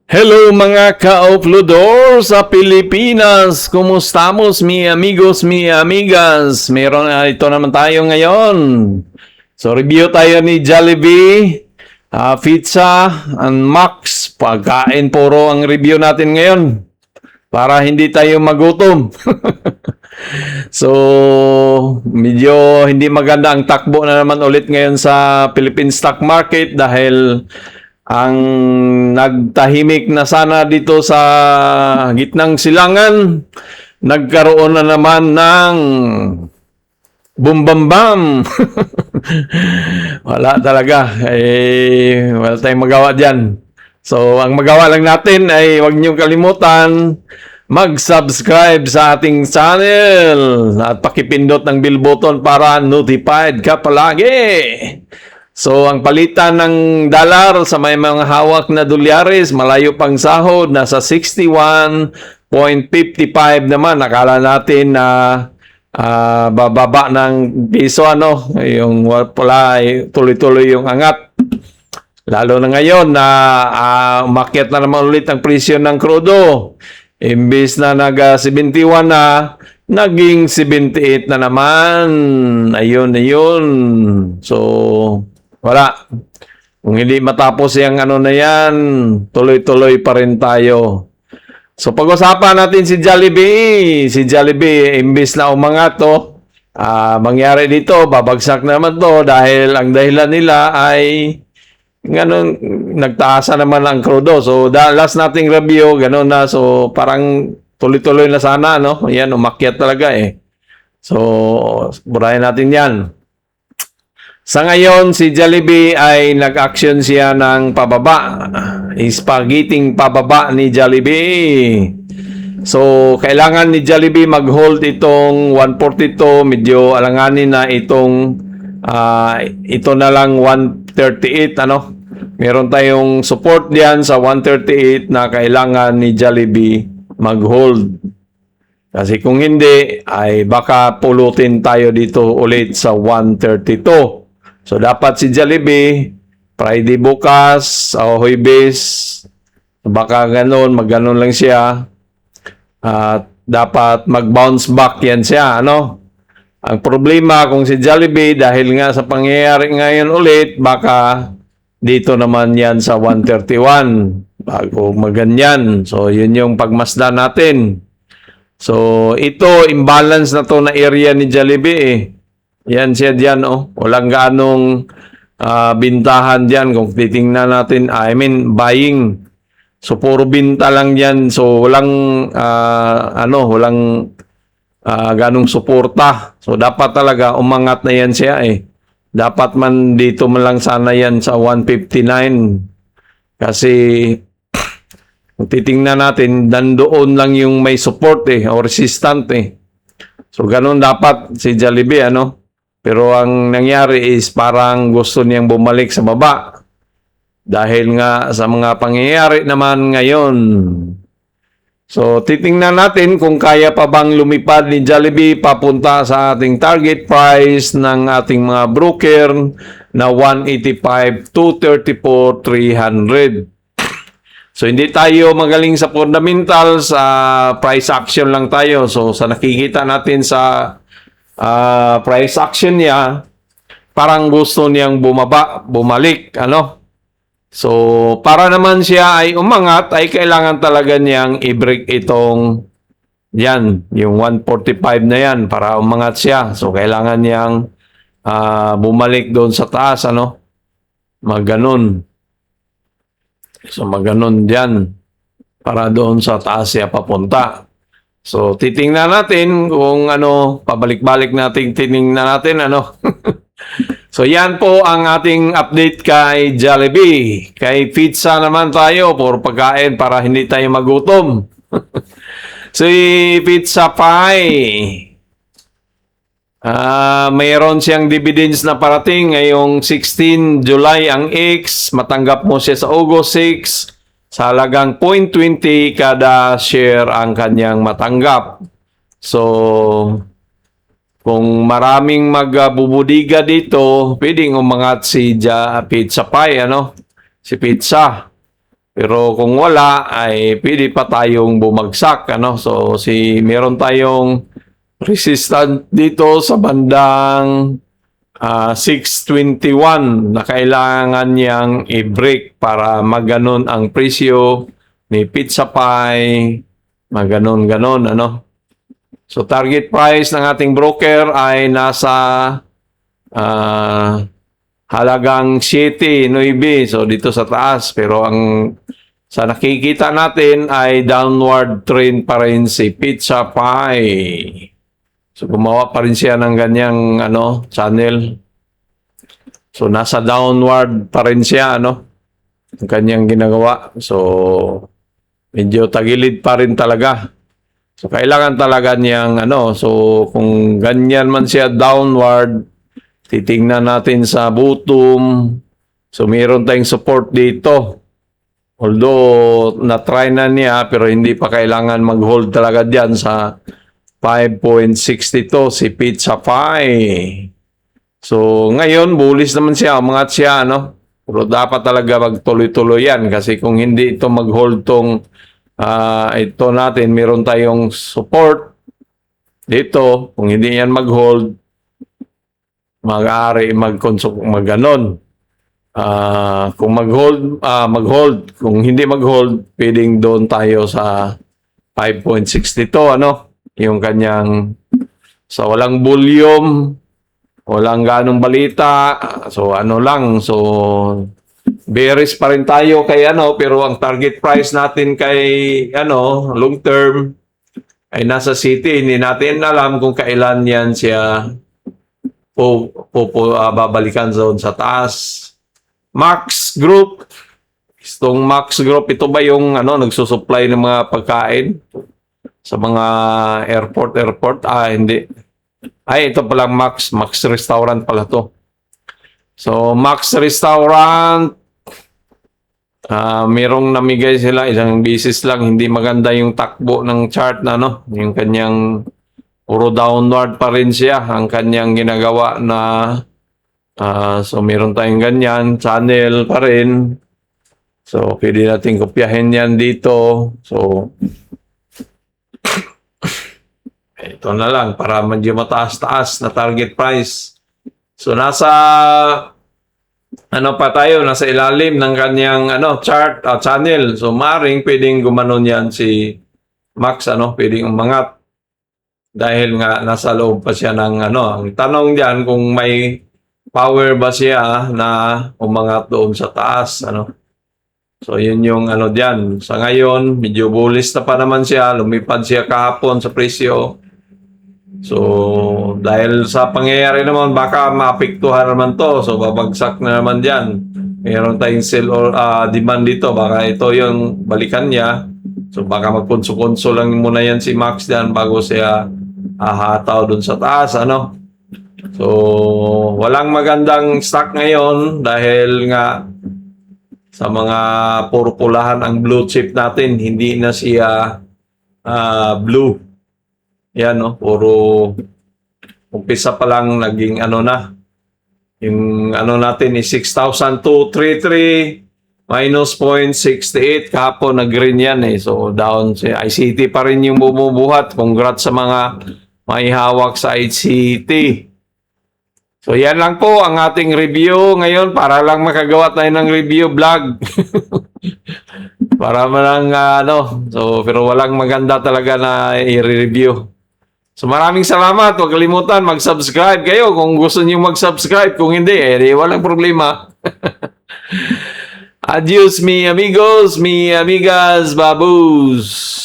Hello mga ka-uploader sa Pilipinas! Kumustamos mi amigos, mi amigas? Ito naman tayo ngayon. So review tayo ni Jollibee, Pizza, and Max. Pagkain puro ang review natin ngayon para hindi tayo magutom. So medyo hindi maganda ang takbo na naman ulit ngayon sa Philippine stock market dahil ang nagtahimik na sana dito sa gitnang silangan, nagkaroon na naman ng bumbambam. Wala talaga. Wala tayong magawa dyan. So, ang magawa lang natin ay huwag niyong kalimutan mag-subscribe sa ating channel at pakipindot ng bell button para notified ka palagi. So, ang palitan ng dollar sa may mga hawak na dolyares, malayo pang sahod, nasa 61.55 naman. Akala natin na bababa ng piso, ano, yung pula, tuloy-tuloy yung angat. Lalo na ngayon na umakyat na naman ulit ang presyo ng krudo. Imbis na nag-71 na, naging 78 na naman. Ayun. So, wala. Kung hindi matapos yung ano na yan, tuloy-tuloy pa rin tayo. So, pag-usapan natin si Jollibee. Si Jollibee, imbis na umangat to, mangyari dito, babagsak naman to dahil ang dahilan nila ay ganun, nagtaasa naman ang krudo. So, last nating review, ganun na. So, parang tuloy-tuloy na sana, no? Yan, umakyat talaga eh. So, burahin natin yan. Sa ngayon, si Jollibee ay nag-action siya ng pababa. Spaghetti pababa ni Jollibee. So, kailangan ni Jollibee mag-hold itong 142. Medyo alanganin na itong ito na lang 138, ano? Meron tayong support diyan sa 138 na kailangan ni Jollibee mag-hold. Kasi kung hindi, ay baka pulutin tayo dito ulit sa 132. So, dapat si Jollibee, Friday bukas, o Huwebes, baka ganun, mag-ganun lang siya. At dapat mag-bounce back yan siya, ano? Ang problema kung si Jollibee, dahil nga sa pangyayari ngayon ulit, baka dito naman yan sa 131, bago maganyan. So, yun yung pagmasdan natin. So, ito, imbalance na to na area ni Jollibee eh. Yan siya dyan, oh. Walang ganong bintahan dyan. Kung titingnan natin, buying. So, puro binta lang yan. So, walang, walang ganong suporta. So, dapat talaga umangat na yan siya, eh. Dapat man dito man lang sana yan sa 159. Kasi, kung titingnan natin, nandoon lang yung may support, eh, o resistant, eh. So, ganun dapat si Jollibee, ano? Pero ang nangyari is parang gusto niyang bumalik sa baba. Dahil nga sa mga pangyayari naman ngayon. So, titingnan natin kung kaya pa bang lumipad ni Jollibee papunta sa ating target price ng ating mga broker na 185 to 34,300. So, hindi tayo magaling sa fundamentals, price action lang tayo. So, sa nakikita natin sa price action niya, parang gusto niyang bumalik, ano? So, para naman siya ay umangat, ay kailangan talaga niyang i-break itong yan, yung 145 na yan, para umangat siya. So, kailangan niyang bumalik doon sa taas, ano? Maganon. So, maganon dyan, para doon sa taas siya papunta. So, titingnan natin kung ano, pabalik-balik natin, tiningnan natin, ano. So, yan po ang ating update kay Jollibee. Kay Pizza naman tayo, for pagkain para hindi tayo magutom. So, Pizza Pie. Mayroon siyang dividends na parating ngayong 16 July ang X. Matanggap mo siya sa August 6. Sa halagang 0.20 kada share ang kanyang matanggap. So, kung maraming magbubudiga dito, pwedeng umangat si Pizza Pie, ano? Si Pizza. Pero kung wala, ay pwede pa tayong bumagsak, ano? So, meron tayong resistant dito sa bandang 621 na kailangan niyang i-break para maganon ang presyo ni Pizza Pie, maganon-ganon, ano? So, target price ng ating broker ay nasa halagang 7.9. So, dito sa taas. Pero sa nakikita natin ay downward trend pa rin si Pizza Pie. So, gumawa pa rin siya ng ganyang channel. So, nasa downward pa rin siya, ang kanyang ginagawa. So, medyo tagilid pa rin talaga. So, kailangan talaga niyang, so, kung ganyan man siya downward, titingnan natin sa bottom. So, mayroon tayong support dito. Although, na-try na niya, pero hindi pa kailangan mag-hold talaga diyan sa 5.62 si Pizza Pie. So, ngayon, bullish naman siya, umangat siya, Pero dapat talaga magtuloy-tuloy yan kasi kung hindi ito mag-hold tong ito natin, meron tayong support dito. Kung hindi yan mag-hold, mag-aari mag-ganon. Kung mag-hold, mag-hold. Kung hindi mag-hold, pwedeng doon tayo sa 5.62, yung kanyang, so walang volume, walang ganong balita, so so bearish pa rin tayo kay pero ang target price natin kay long term ay nasa city. Hindi natin alam kung kailan yan siya babalikan zone sa taas. Max Group, itong Max Group, ito ba yung nagsusupply ng mga pagkain sa mga airport? Hindi. Ay, ito pala Max Restaurant pala to. So, Max Restaurant, merong namigay sila, isang bisis lang, hindi maganda yung takbo ng chart na, yung kanyang, puro downward pa rin siya, ang kanyang ginagawa na, so meron tayong ganyan, channel pa rin. So, pwede natin kopyahin yan dito. So, ito na lang para medyo mataas-taas na target price. So nasa pa tayo, nasa ilalim ng kanyang chart channel. So maring pwedeng gumanon yan si Max, pwedeng umangat dahil nga nasa loob pa siya ng ang tanong diyan kung may power ba siya na umangat doon sa taas, So yun yung diyan. Sa ngayon, medyo bullish na pa naman siya, lumipad siya kahapon sa presyo. So, dahil sa pangyayari naman, baka maapektuhan naman to. So, babagsak na naman dyan. Mayroon tayong sell or demand dito. Baka ito yung balikan niya. So, baka magpunso-punso lang muna yan si Max dyan bago siya hataw dun sa taas, So, walang magandang stock ngayon dahil nga sa mga puro pulahan ang blue chip natin. Hindi na siya blue. Yan, puro umpisa pa lang naging na. Yung natin is 6,233 minus 0.68. Kahapon nag-green yan So, down si ICT pa rin yung bumubuhat. Congrats sa mga may hawak sa ICT. So, yan lang po ang ating review ngayon para lang makagawa tayo ng review vlog. Para man So, pero walang maganda talaga na i-review. So maraming salamat. Huwag kalimutan mag-subscribe kayo kung gusto niyo mag-subscribe. Kung hindi, walang problema. Adios mi amigos, mi amigas, babus.